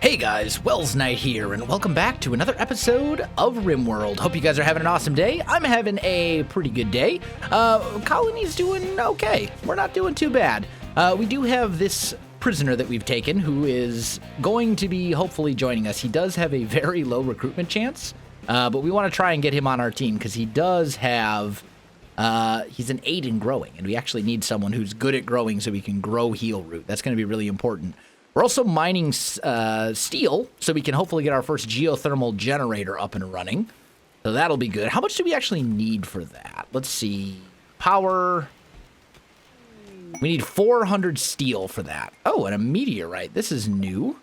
Hey guys, Wels Knight here, and welcome back to another episode of Rimworld. Hope you guys are having an awesome day. I'm having a pretty good day. Colony's doing okay. We're not doing too bad. We do have this prisoner that we've taken who is going to be hopefully joining us. He does have a very low recruitment chance, but we want to try and get him on our team because he does have, he's an 8 in growing, and we actually need someone who's good at growing so we can grow heal root. That's going to be really important. We're also mining steel, so we can hopefully get our first geothermal generator up and running. So that'll be good. How much do we actually need for that? Let's see. Power. We need 400 steel for that. Oh, and a meteorite. This is new.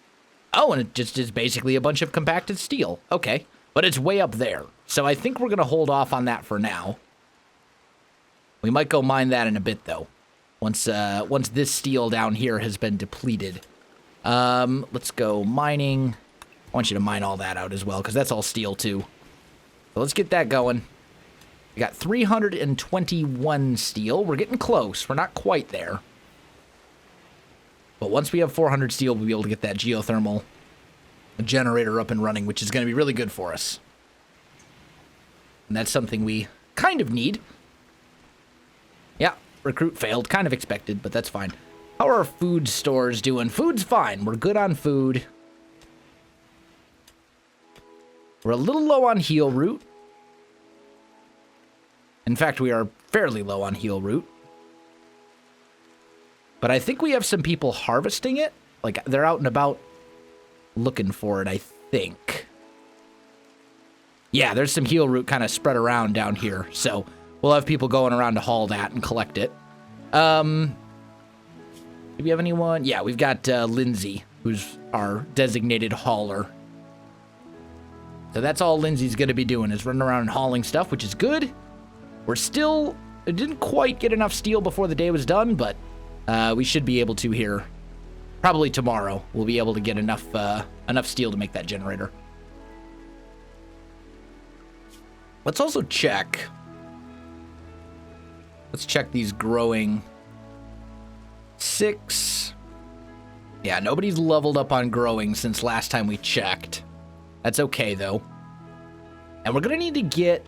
Oh, and it just is basically a bunch of compacted steel. Okay, but it's way up there. So I think we're going to hold off on that for now. We might go mine that in a bit, though. Once this steel down here has been depleted. Let's go mining. I want you to mine all that out as well, because that's all steel too. So let's get that going. We got 321 steel. We're getting close. We're not quite there. But once we have 400 steel, we'll be able to get that geothermal generator up and running, which is going to be really good for us. And that's something we kind of need. Yeah, recruit failed. Kind of expected, but that's fine. How are our food stores doing? Food's fine. We're good on food. We're a little low on heal root. In fact, we are fairly low on heal root. But I think we have some people harvesting it. Like, they're out and about looking for it, I think. Yeah, there's some heal root kind of spread around down here. So we'll have people going around to haul that and collect it. Do we have anyone? Yeah, we've got Lindsay, who's our designated hauler. So that's all Lindsay's going to be doing, is running around and hauling stuff, which is good. We're still... It didn't quite get enough steel before the day was done, but we should be able to here. Probably tomorrow, we'll be able to get enough steel to make that generator. Let's also check. Let's check these growing... 6. Yeah, nobody's leveled up on growing since last time we checked. That's okay, though. And we're going to need to get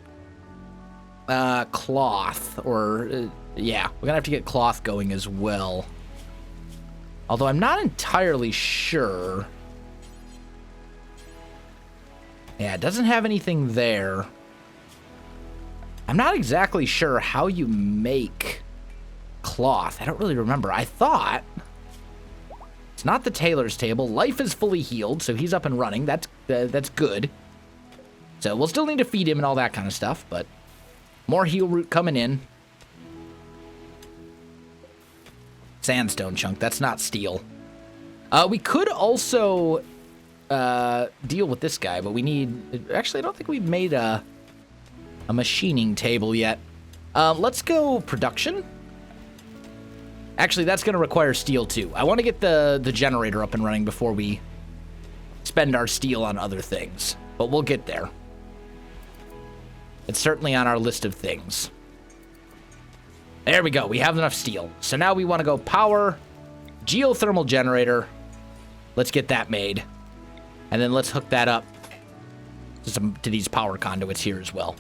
cloth, or, yeah, we're going to have to get cloth going as well. Although I'm not entirely sure. Yeah, it doesn't have anything there. I'm not exactly sure how you make cloth. I don't really remember. I thought it's not the tailor's table. Life is fully healed, so he's up and running. That's good. So we'll still need to feed him and all that kind of stuff, but more heal root coming in. Sandstone chunk. That's not steel. We could also deal with this guy, but we need... Actually, I don't think we've made a machining table yet. Let's go production. Actually, that's going to require steel, too. I want to get the generator up and running before we spend our steel on other things. But we'll get there. It's certainly on our list of things. There we go. We have enough steel. So now we want to go power, geothermal generator. Let's get that made. And then let's hook that up to these power conduits here as well.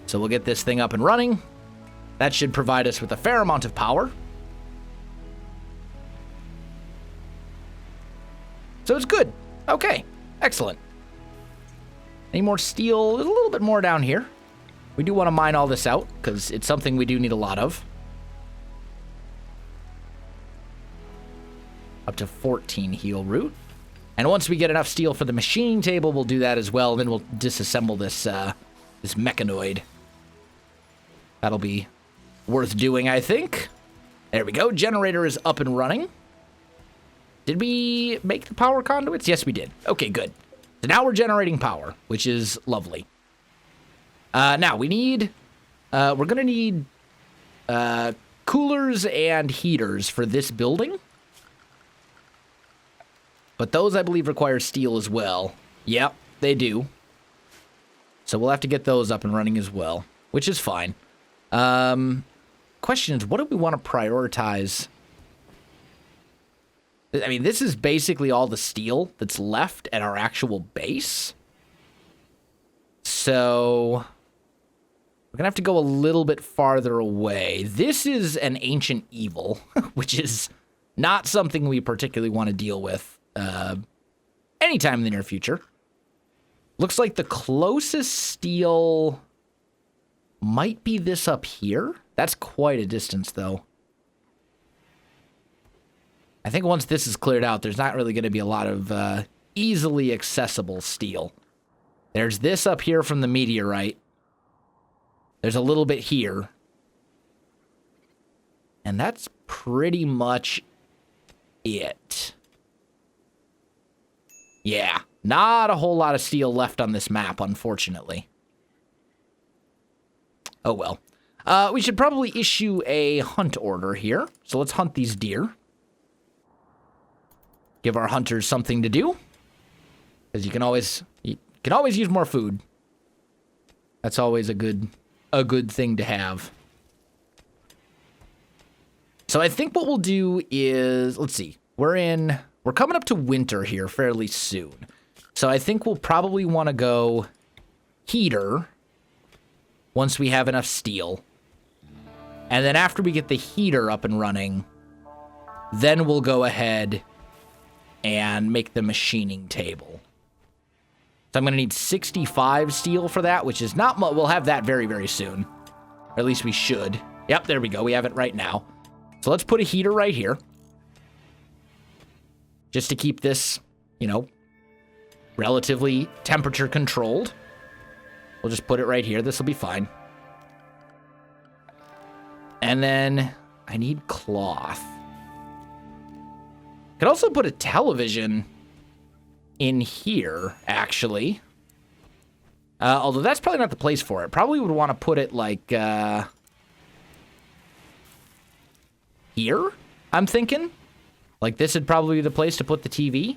So we'll get this thing up and running. That should provide us with a fair amount of power. So it's good. Okay, excellent. Any more steel? There's a little bit more down here. We do want to mine all this out, because it's something we do need a lot of. Up to 14 heal root. And once we get enough steel for the machining table, we'll do that as well. Then we'll disassemble this, this mechanoid. That'll be worth doing, I think. There we go. Generator is up and running. Did we make the power conduits? Yes, we did. Okay, good. So now we're generating power, which is lovely. Now we need... we're going to need coolers and heaters for this building. But those, I believe, require steel as well. Yep, they do. So we'll have to get those up and running as well, which is fine. question is, what do we want to prioritize? I mean, this is basically all the steel that's left at our actual base. So we're going to have to go a little bit farther away. This is an ancient evil, which is not something we particularly want to deal with anytime in the near future. Looks like the closest steel might be this up here. That's quite a distance, though. I think once this is cleared out, there's not really going to be a lot of easily accessible steel. There's this up here from the meteorite. There's a little bit here. And that's pretty much it. Yeah, not a whole lot of steel left on this map, unfortunately. Oh well. We should probably issue a hunt order here. So let's hunt these deer. Give our hunters something to do. Because you can always use more food. That's always a good thing to have. So I think what we'll do is, let's see. We're coming up to winter here fairly soon. So I think we'll probably want to go heater once we have enough steel. And then after we get the heater up and running, then we'll go ahead and make the machining table. So I'm going to need 65 steel for that, which is not much. We'll have that very, very soon. Or at least we should. Yep, there we go. We have it right now. So let's put a heater right here. Just to keep this, relatively temperature controlled. We'll just put it right here. This will be fine. And then I need cloth. Could also put a television in here, actually. Although that's probably not the place for it. Probably would want to put it like here, I'm thinking. Like this would probably be the place to put the TV.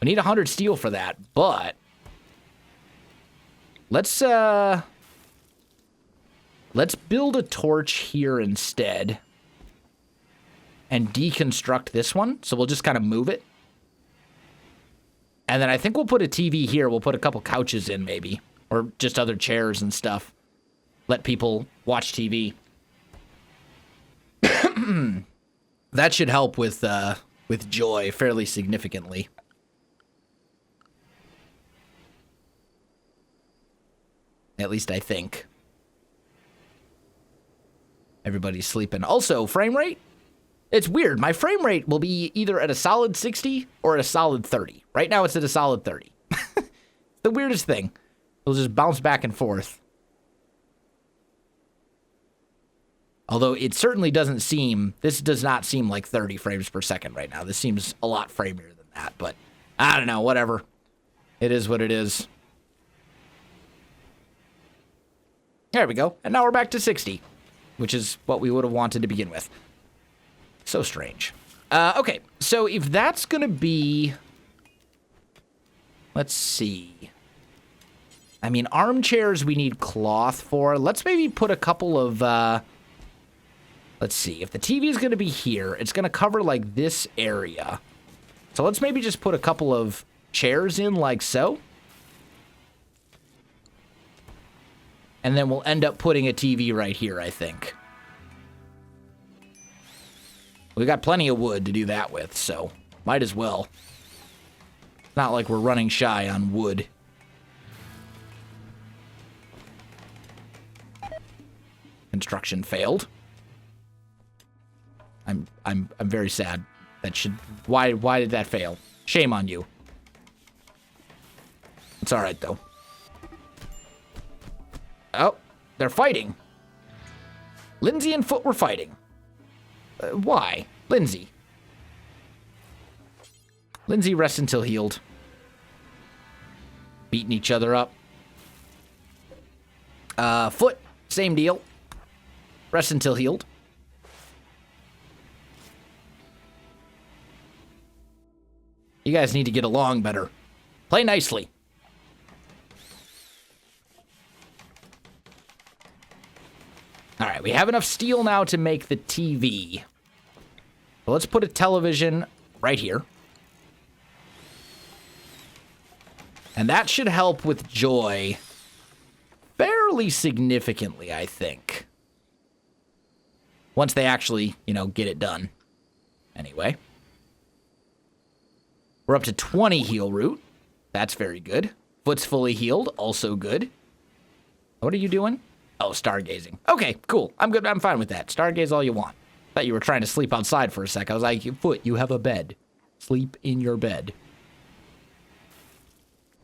We need 100 steel for that, but let's build a torch here instead and deconstruct this one. So we'll just kind of move it. And then I think we'll put a TV here. We'll put a couple couches in maybe, or just other chairs and stuff. Let people watch TV. That should help with joy fairly significantly. At least I think. Everybody's sleeping. Also, frame rate. It's weird. My frame rate will be either at a solid 60 or at a solid 30. Right now it's at a solid 30. The weirdest thing. It'll just bounce back and forth. Although it certainly doesn't seem, this does not seem like 30 frames per second right now. This seems a lot framier than that, but I don't know, whatever. It is what it is. There we go. And now we're back to 60, which is what we would have wanted to begin with. So strange. Okay, so if that's going to be... Let's see. I mean, armchairs we need cloth for. Let's maybe put a couple of... Let's see. If the TV is going to be here, it's going to cover, like, this area. So let's maybe just put a couple of chairs in, like so. And then we'll end up putting a TV right here, I think. We've got plenty of wood to do that with, so might as well. Not like we're running shy on wood. Construction failed. I'm very sad. That should... Why did that fail? Shame on you. It's all right, though. Oh, they're fighting. Lindsay and Foot were fighting. Why? Lindsay. Lindsay, rest until healed. Beating each other up. Foot, same deal. Rest until healed. You guys need to get along better. Play nicely. All right, we have enough steel now to make the TV. So let's put a television right here. And that should help with joy fairly significantly, I think. Once they actually, get it done. Anyway. We're up to 20 heal root. That's very good. Foot's fully healed. Also good. What are you doing? Oh, stargazing. Okay, cool. I'm good. I'm fine with that. Stargaze all you want. Thought you were trying to sleep outside for a sec. I was like, Foot, you have a bed. Sleep in your bed.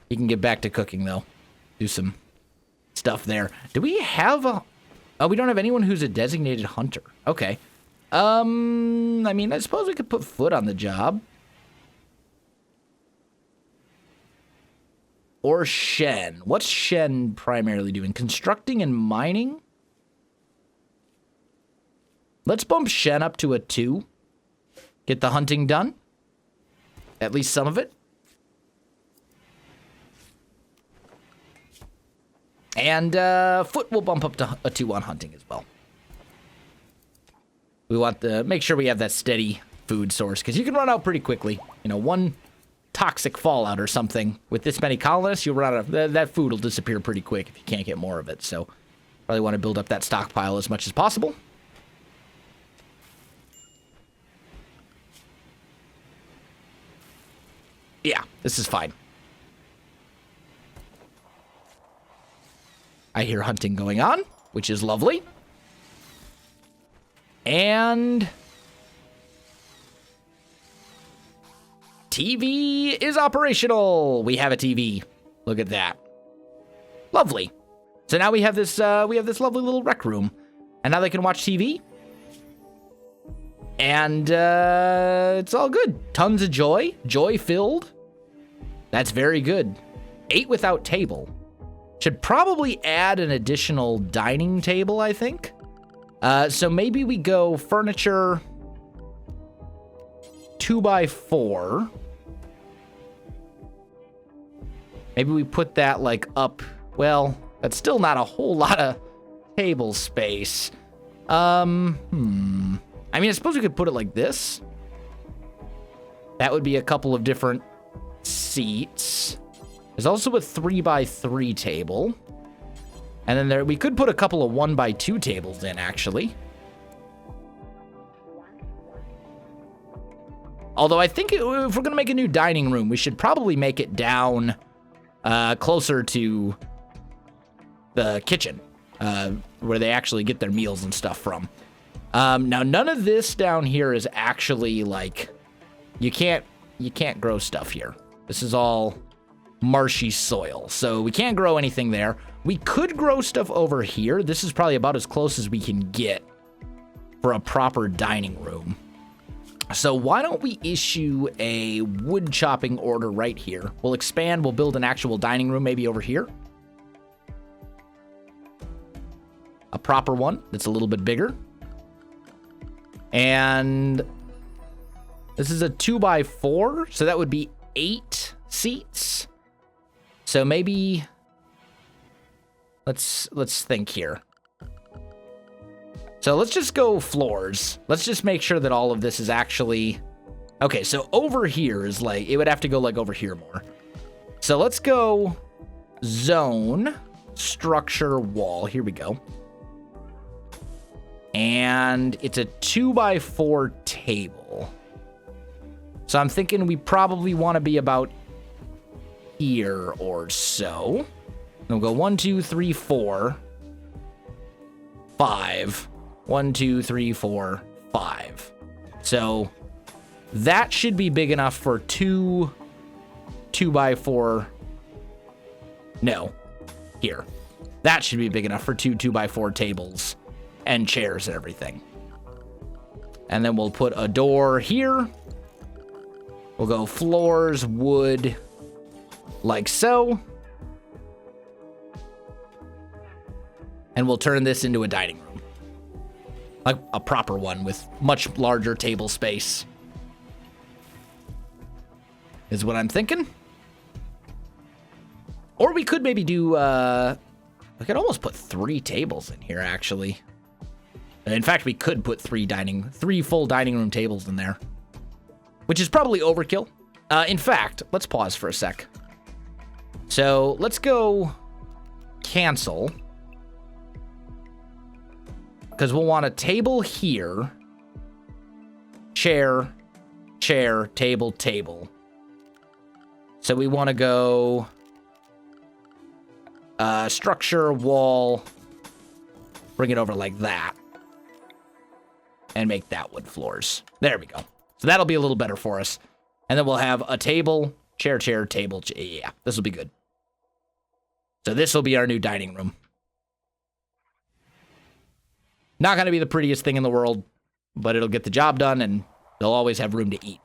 You can get back to cooking, though. Do some stuff there. Do we have a... Oh, we don't have anyone who's a designated hunter. Okay. I mean, I suppose we could put Foot on the job. Or Shen. What's Shen primarily doing? Constructing and mining? Let's bump Shen up to a 2. Get the hunting done. At least some of it. And Foot will bump up to a 2 on hunting as well. We want to make sure we have that steady food source, because you can run out pretty quickly. One toxic fallout or something with this many colonists, you'll run out of that food will disappear pretty quick if you can't get more of it. So probably want to build up that stockpile as much as possible. Yeah, this is fine. I hear hunting going on, which is lovely. And TV is operational. We have a TV. Look at that. Lovely. So now we have this lovely little rec room. And now they can watch TV. And it's all good. Tons of joy. Joy filled. That's very good. 8 without table. Should probably add an additional dining table, I think. So maybe we go furniture 2x4. Maybe we put that like up. Well, that's still not a whole lot of table space. I mean, I suppose we could put it like this. That would be a couple of different seats. There's also a 3x3 table. And then we could put a couple of 1x2 tables in, actually. Although I think if we're going to make a new dining room, we should probably make it down closer to the kitchen, where they actually get their meals and stuff from. Now, none of this down here is actually like, you can't grow stuff here. This is all marshy soil, so we can't grow anything there. We could grow stuff over here. This is probably about as close as we can get for a proper dining room. So why don't we issue a wood chopping order right here? We'll expand, we'll build an actual dining room maybe over here. A proper one that's a little bit bigger. And this is a 2x4, so that would be 8 seats. So maybe let's think here. So let's just go floors. Let's just make sure that all of this is actually okay. So over here is like, it would have to go like over here more. So let's go zone, structure, wall. Here we go. And it's a 2x4 table. So I'm thinking we probably want to be about here or so. And we'll go 1, 2, 3, 4, 5. 1, 2, 3, 4, 5. So that should be big enough for 2x4. No, here. That should be big enough for 2x4 tables and chairs and everything. And then we'll put a door here. We'll go floors, wood, like so. And we'll turn this into a dining room. Like a proper one with much larger table space. Is what I'm thinking. Or we could maybe do, I could almost put 3 tables in here, actually. In fact, we could put three full dining room tables in there, which is probably overkill. In fact, let's pause for a sec. So let's go cancel, because we'll want a table here, chair, chair, table, table. So we want to go structure, wall, bring it over like that, and make that wood floors. There we go. So that'll be a little better for us. And then we'll have a table, chair, chair, table. Yeah, this will be good. So this will be our new dining room. Not going to be the prettiest thing in the world, but it'll get the job done, and they'll always have room to eat.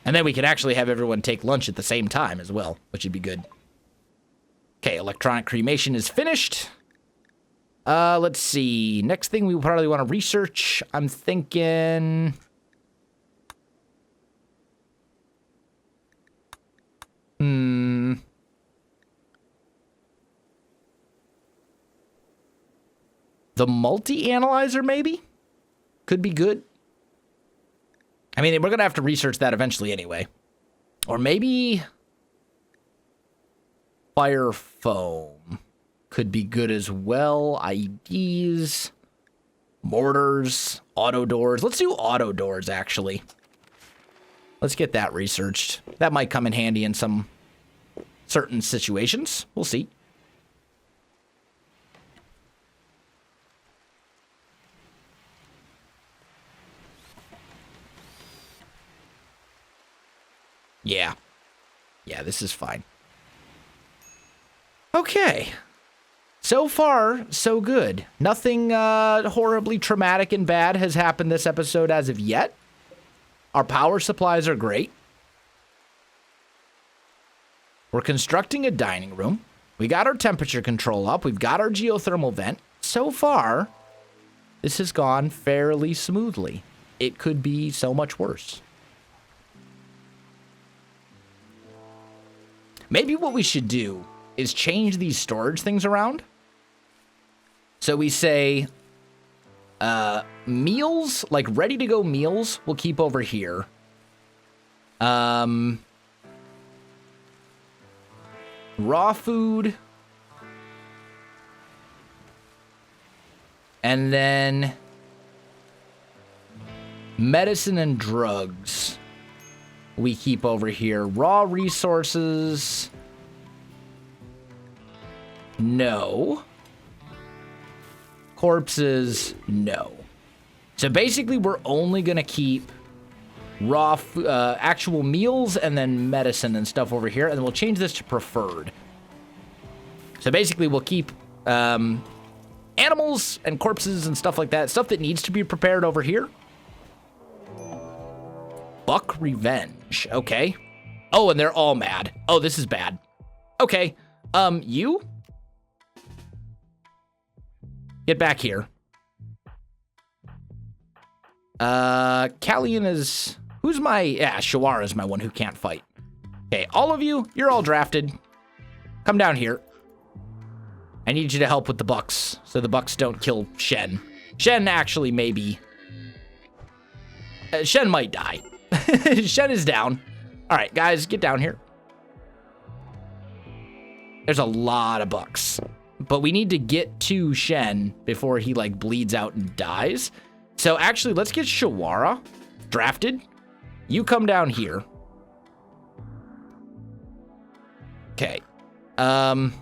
And then we can actually have everyone take lunch at the same time as well, which would be good. Okay, electronic cremation is finished. Let's see. Next thing we probably want to research, I'm thinking... The multi-analyzer, maybe? Could be good. I mean, we're going to have to research that eventually anyway. Or maybe... fire foam could be good as well. IEDs, mortars, auto doors. Let's do auto doors, actually. Let's get that researched. That might come in handy in some certain situations. We'll see. Yeah. Yeah, this is fine. Okay. So far, so good. Nothing horribly traumatic and bad has happened this episode as of yet. Our power supplies are great. We're constructing a dining room. We got our temperature control up. We've got our geothermal vent. So far, this has gone fairly smoothly. It could be so much worse. Maybe what we should do is change these storage things around. So we say, meals, like ready-to-go meals, we'll keep over here. Raw food. And then medicine and drugs we keep over here. Raw resources. No. Corpses, no. So basically, we're only going to keep raw, actual meals and then medicine and stuff over here, and then we'll change this to preferred. So basically, we'll keep animals and corpses and stuff like that, stuff that needs to be prepared over here. Buck revenge, okay. Oh, and they're all mad. Oh, this is bad. Okay, you? Get back here. Callian is... Who's my... Yeah, Shawara is my one who can't fight. Okay, all of you, you're all drafted. Come down here. I need you to help with the Bucks, so the Bucks don't kill Shen. Shen actually maybe... Shen might die. Shen is down. All right, guys, get down here. There's a lot of Bucks. But we need to get to Shen before he, like, bleeds out and dies. So, actually, let's get Shawara drafted. You come down here. Okay. And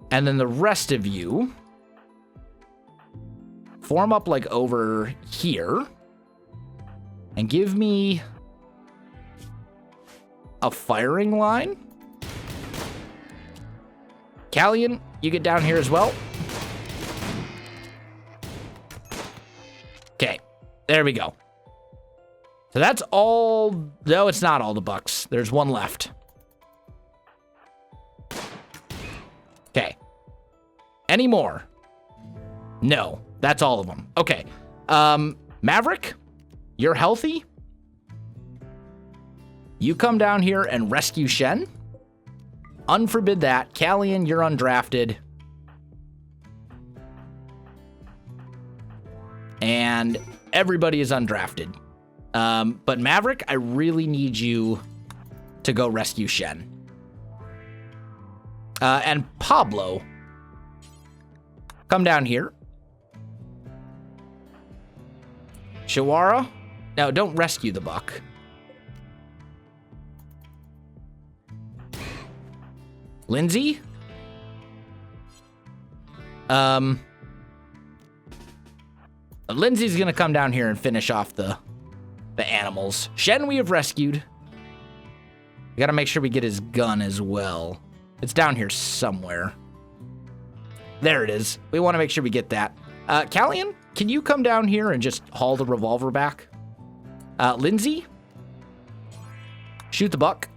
then the rest of you form up, like, over here. And give me a firing line. Callian, you get down here as well. Okay, there we go. So that's all. No, it's not all the Bucks. There's one left. Okay. Any more? No, that's all of them. Okay. Maverick, you're healthy. You come down here and rescue Shen. Unforbid that. Callian, you're undrafted. And everybody is undrafted. But Maverick, I really need you to go rescue Shen. And Pablo, come down here. Shawara, no, don't rescue the buck. Lindsay, Lindsay's gonna come down here and finish off the animals. Shen we have rescued. We gotta make sure we get his gun as well. It's down here somewhere. There it is. We want to make sure we get that. Callian, can you come down here and just haul the revolver back? Lindsay, shoot the buck.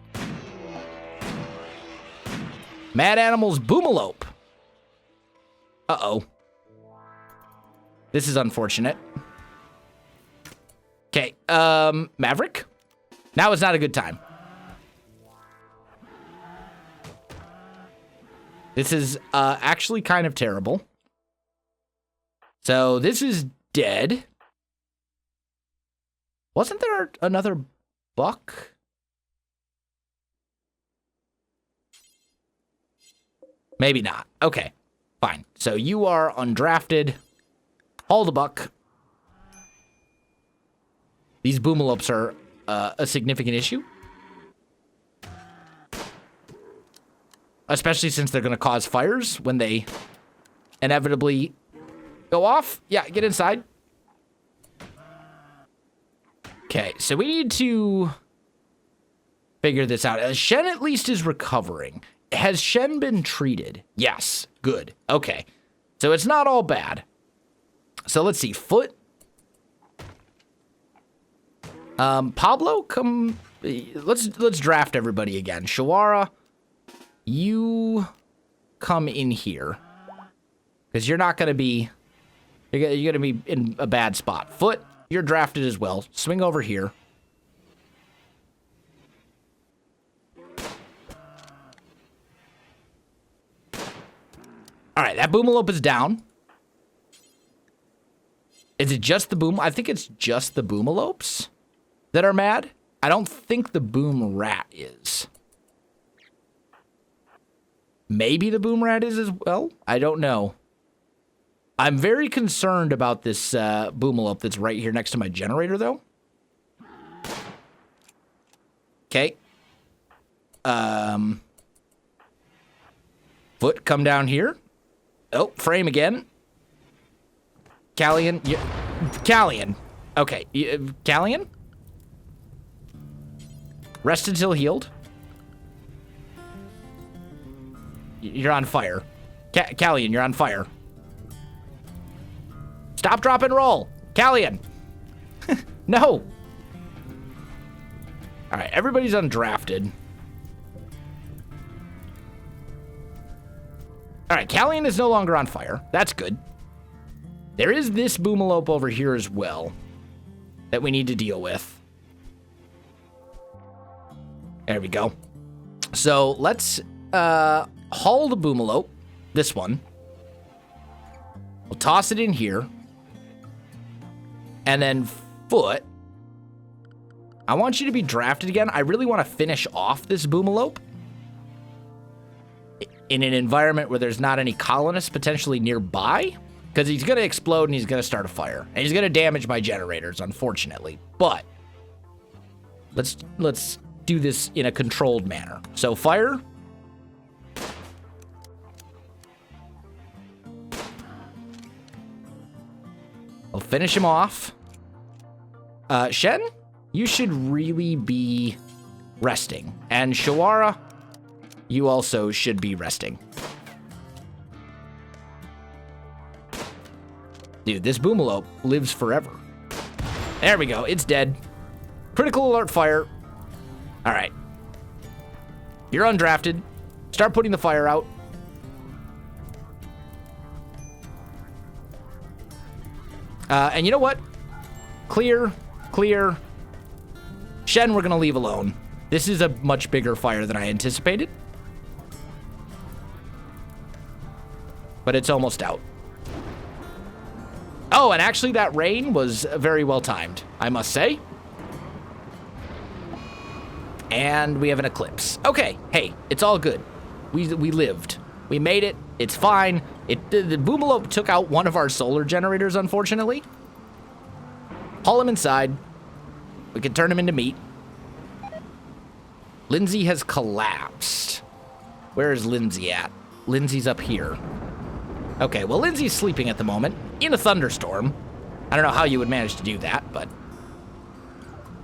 Mad Animals Boomalope. Uh-oh. This is unfortunate. Okay, Maverick? Now is not a good time. This is actually kind of terrible. So this is dead. Wasn't there another buck? Maybe not. Okay, fine. So you are undrafted. Haul the buck. These boomalopes are a significant issue. Especially since they're going to cause fires when they inevitably go off. Yeah, get inside. Okay, so we need to figure this out. Shen at least is recovering. Has Shen been treated? Yes, good. Okay, so it's not all bad. So let's see, Foot. Pablo, come. Let's draft everybody again. Shawara, you come in here because you're not going to be. You're going to be in a bad spot. Foot, you're drafted as well. Swing over here. All right, that boomalope is down. Is it just the boom? I think it's just the boomalopes that are mad. I don't think the boom rat is. Maybe the boom rat is as well. I don't know. I'm very concerned about this boomalope that's right here next to my generator, though. Okay. Foot, come down here. Oh, frame again. Callian. Callian. Okay. Callian? Rest until healed. You're on fire. Callian, you're on fire. Stop, drop, and roll. Callian. No. All right, everybody's undrafted. All right, Callian is no longer on fire. That's good. There is this boomalope over here as well that we need to deal with. There we go. So let's haul the boomalope, this one. We'll toss it in here. And then Foot, I want you to be drafted again. I really want to finish off this boomalope in an environment where there's not any colonists potentially nearby, because he's going to explode and he's going to start a fire. And he's going to damage my generators, unfortunately. But let's do this in a controlled manner. So fire. I'll finish him off. Shen, you should really be resting. And Shawara, you also should be resting. Dude, this boomalope lives forever. There we go. It's dead. Critical alert fire. All right. You're undrafted. Start putting the fire out. And you know what? Clear. Clear. Shen, we're going to leave alone. This is a much bigger fire than I anticipated. But it's almost out. Oh, and actually that rain was very well timed, I must say. And we have an eclipse. Okay, hey, it's all good. We lived. We made it. It's fine. The boomalope took out one of our solar generators, unfortunately. Haul him inside. We can turn him into meat. Lindsay has collapsed. Where is Lindsay at? Lindsay's up here. Okay, well, Lindsay's sleeping at the moment in a thunderstorm. I don't know how you would manage to do that, but...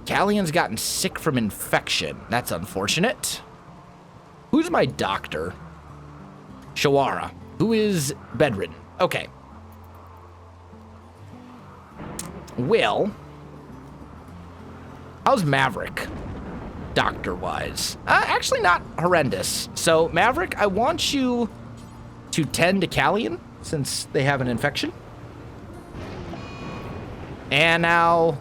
Callion's gotten sick from infection. That's unfortunate. Who's my doctor? Shawara, who is bedridden. Okay. Will. How's Maverick, doctor-wise? Actually not horrendous. So, Maverick, I want you to tend to Callion, since they have an infection. And now...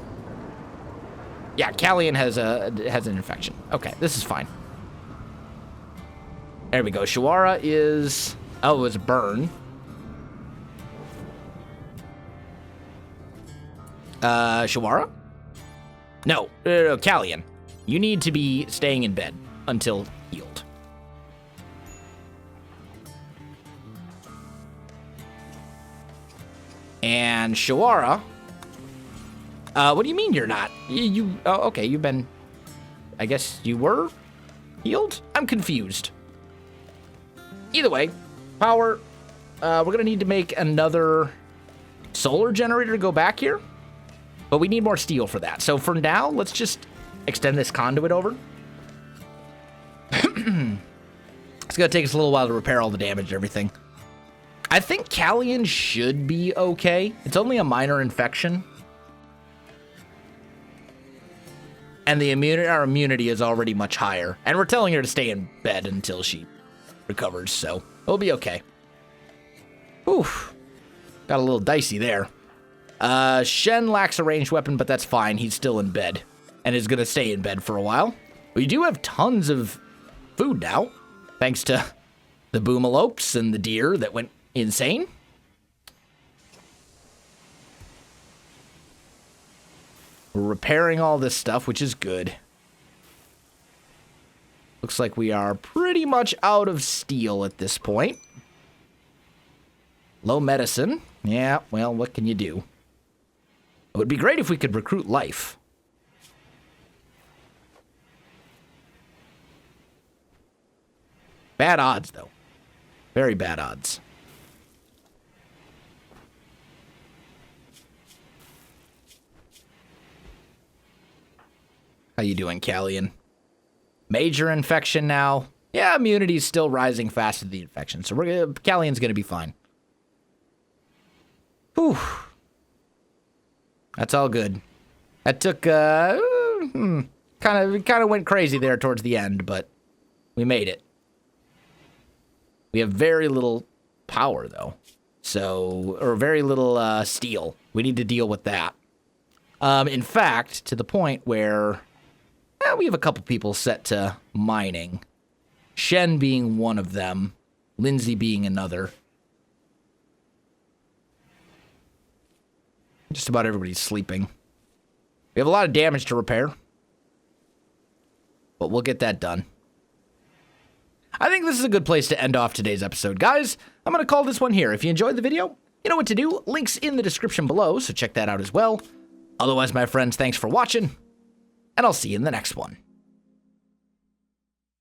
Yeah, Callion has an infection. Okay, this is fine. There we go. Shawara is... Oh, it was a burn. Shawara? No, Callion. You need to be staying in bed until healed. And Shawara... what do you mean you're not? Oh, okay, you've been... I guess you were healed? I'm confused. Either way, power, we're gonna need to make another solar generator to go back here, but we need more steel for that. So for now, let's just extend this conduit over. It's gonna take us a little while to repair all the damage and everything. I think Callion should be okay. It's only a minor infection. And our immunity is already much higher. And we're telling her to stay in bed until she recovers, so it'll be okay. Whew. Got a little dicey there. Shen lacks a ranged weapon, but that's fine. He's still in bed and is going to stay in bed for a while. We do have tons of food now, thanks to the boomalopes and the deer that went insane. We're repairing all this stuff, which is good. Looks like we are pretty much out of steel at this point. Low medicine. Yeah, well, what can you do? It would be great if we could recruit life. Bad odds, though. Very bad odds. How you doing, Callion? Major infection now. Yeah, immunity's still rising fast to the infection, so Callion's gonna be fine. Whew. That's all good. That took, kind of went crazy there towards the end, but we made it. We have very little power, though. So, or very little, steel. We need to deal with that. In fact, to the point where... we have a couple people set to mining. Shen being one of them. Lindsay being another. Just about everybody's sleeping. We have a lot of damage to repair. But we'll get that done. I think this is a good place to end off today's episode. Guys, I'm going to call this one here. If you enjoyed the video, you know what to do. Links in the description below, so check that out as well. Otherwise, my friends, thanks for watching. And I'll see you in the next one.